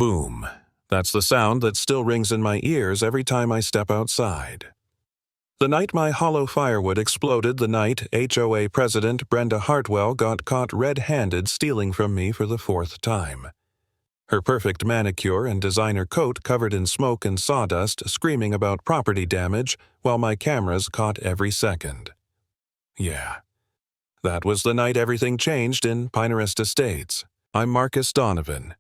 Boom. That's the sound that still rings in my ears every time I step outside. The night my hollow firewood exploded, the night HOA President Brenda Hartwell got caught red-handed stealing from me for the 4th time. Her perfect manicure and designer coat covered in smoke and sawdust, screaming about property damage while my cameras caught every second. Yeah. That was the night everything changed in Pinehurst Estates. I'm Marcus Donovan,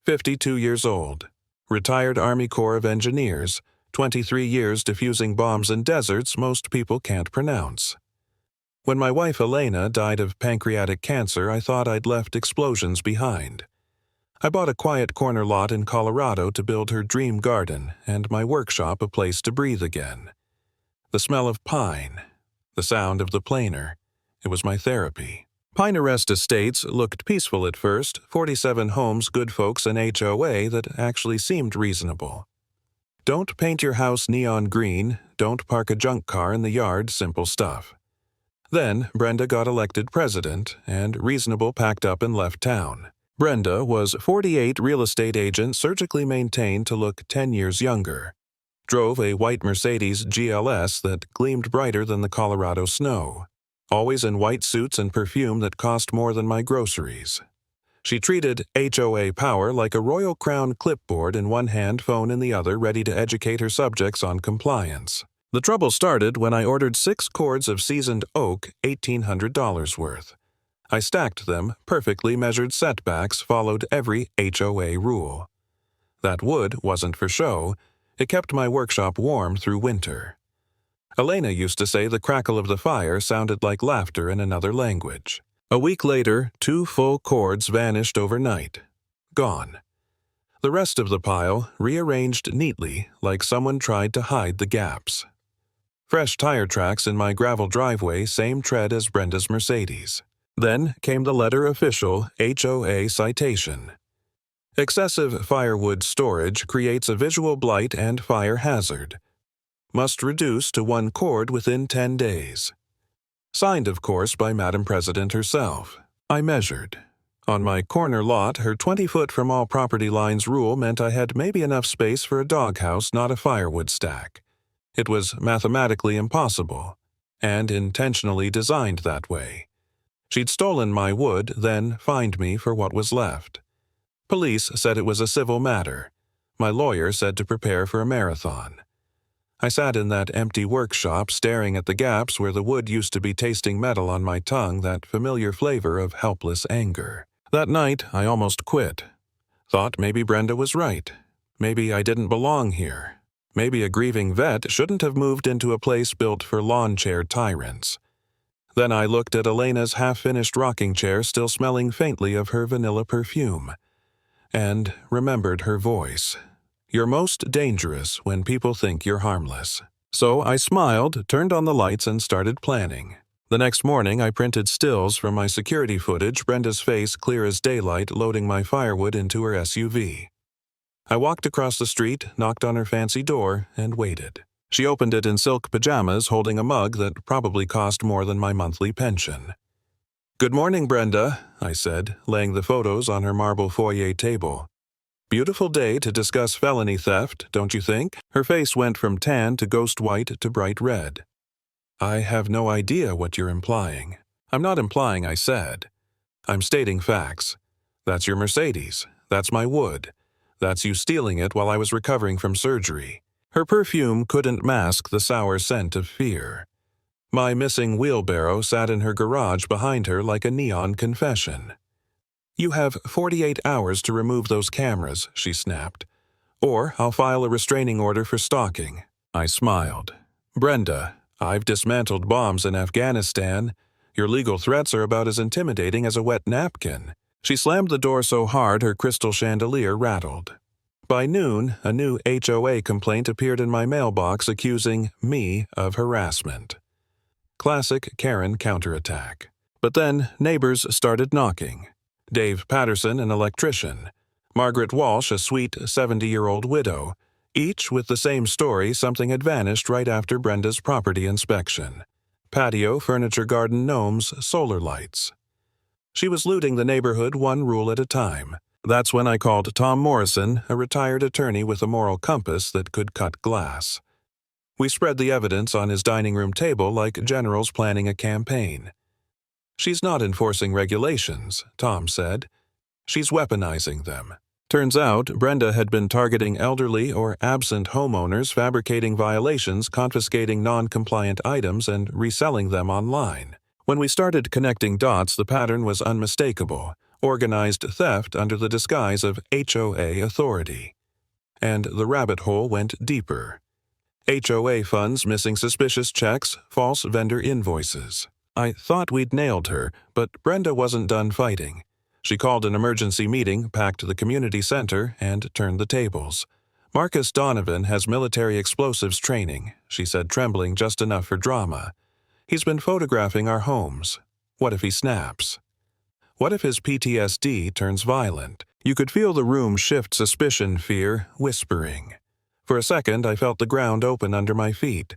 52 years old, retired Army Corps of Engineers, 23 years defusing bombs in deserts most people can't pronounce. When my wife Elena died of pancreatic cancer, I thought I'd left explosions behind. I bought a quiet corner lot in Colorado to build her dream garden and my workshop a place to breathe again. The smell of pine, the sound of the planer, it was my therapy. Pinehurst Estates looked peaceful at first, 47 homes, good folks, and HOA that actually seemed reasonable. Don't paint your house neon green, don't park a junk car in the yard, simple stuff. Then Brenda got elected president, and reasonable packed up and left town. Brenda was 48 real estate agent surgically maintained to look 10 years younger. Drove a white Mercedes GLS that gleamed brighter than the Colorado snow. Always in white suits and perfume that cost more than my groceries. She treated HOA power like a Royal Crown clipboard in one hand, phone in the other, ready to educate her subjects on compliance. The trouble started when I ordered 6 cords of seasoned oak, $1,800 worth. I stacked them, perfectly measured setbacks, followed every HOA rule. That wood wasn't for show, it kept my workshop warm through winter. Elena used to say the crackle of the fire sounded like laughter in another language. A week later, 2 full cords vanished overnight. Gone. The rest of the pile rearranged neatly like someone tried to hide the gaps. Fresh tire tracks in my gravel driveway, same tread as Brenda's Mercedes. Then came the letter official HOA citation. Excessive firewood storage creates a visual blight and fire hazard. Must reduce to 1 cord within 10 days. Signed, of course, by Madam President herself. I measured. On my corner lot, her 20-foot from all property lines rule meant I had maybe enough space for a doghouse, not a firewood stack. It was mathematically impossible, and intentionally designed that way. She'd stolen my wood, then fined me for what was left. Police said it was a civil matter. My lawyer said to prepare for a marathon. I sat in that empty workshop staring at the gaps where the wood used to be, tasting metal on my tongue, that familiar flavor of helpless anger. That night, I almost quit. Thought maybe Brenda was right. Maybe I didn't belong here. Maybe a grieving vet shouldn't have moved into a place built for lawn chair tyrants. Then I looked at Elena's half-finished rocking chair, still smelling faintly of her vanilla perfume, and remembered her voice. You're most dangerous when people think you're harmless. So I smiled, turned on the lights, and started planning. The next morning, I printed stills from my security footage, Brenda's face clear as daylight, loading my firewood into her SUV. I walked across the street, knocked on her fancy door, and waited. She opened it in silk pajamas, holding a mug that probably cost more than my monthly pension. "Good morning, Brenda," I said, laying the photos on her marble foyer table. "Beautiful day to discuss felony theft, don't you think?" Her face went from tan to ghost white to bright red. "I have no idea what you're implying." "I'm not implying," I said. "I'm stating facts. That's your Mercedes. That's my wood. That's you stealing it while I was recovering from surgery." Her perfume couldn't mask the sour scent of fear. My missing wheelbarrow sat in her garage behind her like a neon confession. "You have 48 hours to remove those cameras," she snapped. "Or I'll file a restraining order for stalking." I smiled. "Brenda, I've dismantled bombs in Afghanistan. Your legal threats are about as intimidating as a wet napkin." She slammed the door so hard her crystal chandelier rattled. By noon, a new HOA complaint appeared in my mailbox accusing me of harassment. Classic Karen counterattack. But then neighbors started knocking. Dave Patterson, an electrician. Margaret Walsh, a sweet 70-year-old widow. Each with the same story: something had vanished right after Brenda's property inspection. Patio, furniture, garden, gnomes, solar lights. She was looting the neighborhood one rule at a time. That's when I called Tom Morrison, a retired attorney with a moral compass that could cut glass. We spread the evidence on his dining room table like generals planning a campaign. "She's not enforcing regulations," Tom said. "She's weaponizing them." Turns out, Brenda had been targeting elderly or absent homeowners, fabricating violations, confiscating non-compliant items, and reselling them online. When we started connecting dots, the pattern was unmistakable: organized theft under the disguise of HOA authority. And the rabbit hole went deeper. HOA funds missing suspicious checks, false vendor invoices. I thought we'd nailed her, but Brenda wasn't done fighting. She called an emergency meeting, packed the community center, and turned the tables. "Marcus Donovan has military explosives training," she said, trembling just enough for drama. "He's been photographing our homes. What if he snaps? What if his PTSD turns violent?" You could feel the room shift: suspicion, fear, whispering. For a second, I felt the ground open under my feet.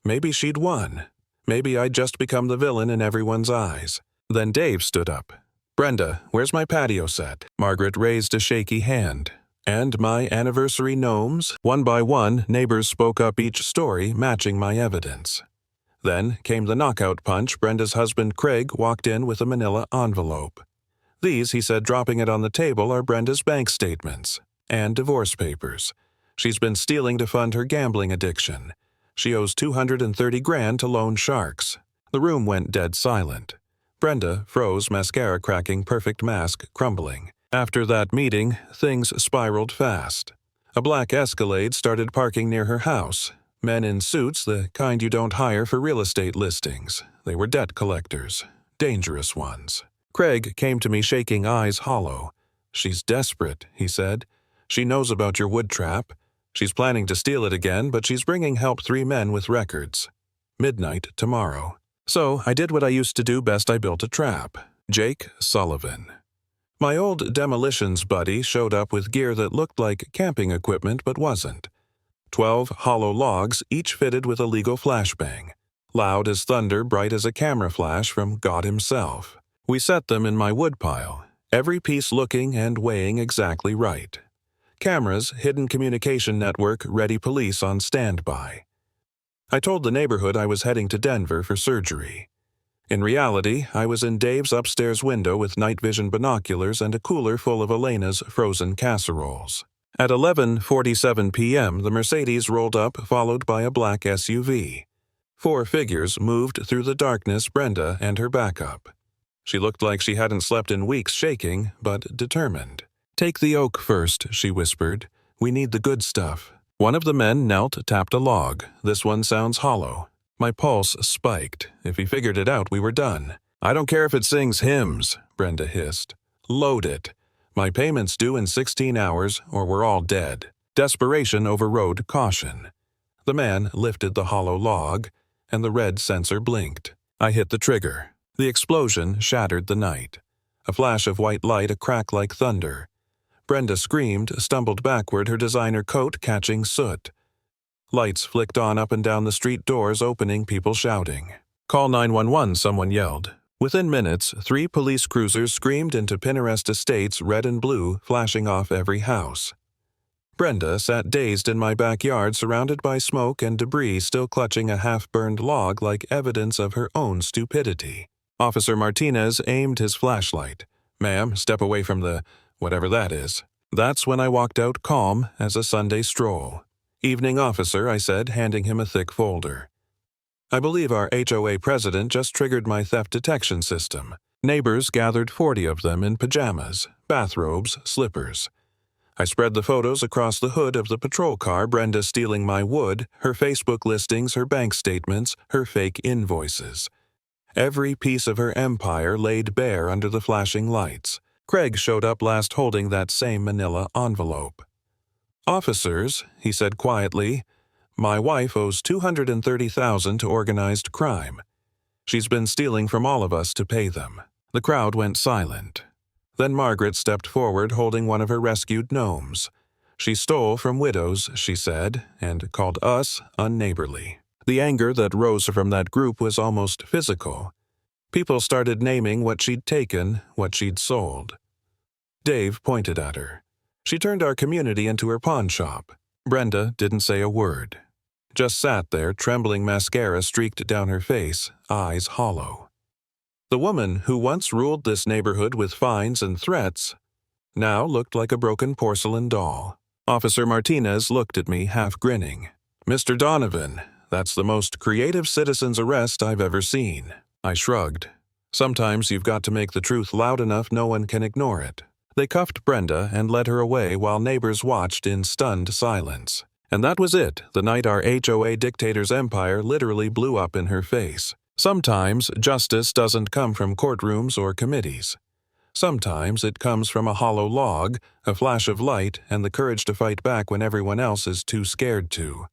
Maybe she'd won. Maybe I'd just become the villain in everyone's eyes. Then Dave stood up. "Brenda, where's my patio set?" Margaret raised a shaky hand. "And my anniversary gnomes?" One by one, neighbors spoke up, each story matching my evidence. Then came the knockout punch. Brenda's husband, Craig, walked in with a manila envelope. "These," he said, dropping it on the table, "are Brenda's bank statements and divorce papers. She's been stealing to fund her gambling addiction. She owes $230,000 to loan sharks." The room went dead silent. Brenda froze, mascara cracking, perfect mask crumbling. After that meeting, things spiraled fast. A black Escalade started parking near her house. Men in suits, the kind you don't hire for real estate listings. They were debt collectors. Dangerous ones. Craig came to me, shaking, eyes hollow. "She's desperate," he said. "She knows about your wood trap. She's planning to steal it again, but she's bringing help: 3 men with records. Midnight tomorrow." So I did what I used to do best: I built a trap. Jake Sullivan. My old demolitions buddy showed up with gear that looked like camping equipment but wasn't. 12 hollow logs, each fitted with a legal flashbang. Loud as thunder, bright as a camera flash from God himself. We set them in my woodpile, every piece looking and weighing exactly right. Cameras, hidden communication network, ready police on standby. I told the neighborhood I was heading to Denver for surgery. In reality, I was in Dave's upstairs window with night vision binoculars and a cooler full of Elena's frozen casseroles. At 11:47 p.m., the Mercedes rolled up, followed by a black SUV. 4 figures moved through the darkness: Brenda and her backup. She looked like she hadn't slept in weeks, shaking, but determined. "Take the oak first," she whispered. "We need the good stuff." One of the men knelt, tapped a log. "This one sounds hollow." My pulse spiked. If he figured it out, we were done. "I don't care if it sings hymns," Brenda hissed. "Load it. My payment's due in 16 hours, or we're all dead." Desperation overrode caution. The man lifted the hollow log, and the red sensor blinked. I hit the trigger. The explosion shattered the night. A flash of white light, a crack like thunder. Brenda screamed, stumbled backward, her designer coat catching soot. Lights flicked on up and down the street, doors opening, people shouting. "Call 911, someone yelled. Within minutes, 3 police cruisers screamed into Pinterest Estates, red and blue, flashing off every house. Brenda sat dazed in my backyard, surrounded by smoke and debris, still clutching a half-burned log like evidence of her own stupidity. Officer Martinez aimed his flashlight. "Ma'am, step away from the whatever that is." That's when I walked out, calm as a Sunday stroll. "Evening, officer," I said, handing him a thick folder. "I believe our HOA president just triggered my theft detection system." Neighbors gathered, 40 of them in pajamas, bathrobes, slippers. I spread the photos across the hood of the patrol car: Brenda stealing my wood, her Facebook listings, her bank statements, her fake invoices. Every piece of her empire laid bare under the flashing lights. Craig showed up last, holding that same manila envelope. "Officers," he said quietly, "my wife owes $230,000 to organized crime. She's been stealing from all of us to pay them." The crowd went silent. Then Margaret stepped forward, holding one of her rescued gnomes. "She stole from widows," she said, and called us unneighborly. The anger that rose from that group was almost physical. People started naming what she'd taken, what she'd sold. Dave pointed at her. She turned our community into her pawn shop. Brenda didn't say a word. Just sat there, trembling mascara streaked down her face, eyes hollow. The woman who once ruled this neighborhood with fines and threats now looked like a broken porcelain doll. Officer Martinez looked at me, half grinning. "Mr. Donovan, that's the most creative citizen's arrest I've ever seen." I shrugged. Sometimes you've got to make the truth loud enough no one can ignore it. They cuffed Brenda and led her away while neighbors watched in stunned silence. And that was it, the night our HOA dictator's empire literally blew up in her face. Sometimes justice doesn't come from courtrooms or committees. Sometimes it comes from a hollow log, a flash of light, and the courage to fight back when everyone else is too scared to.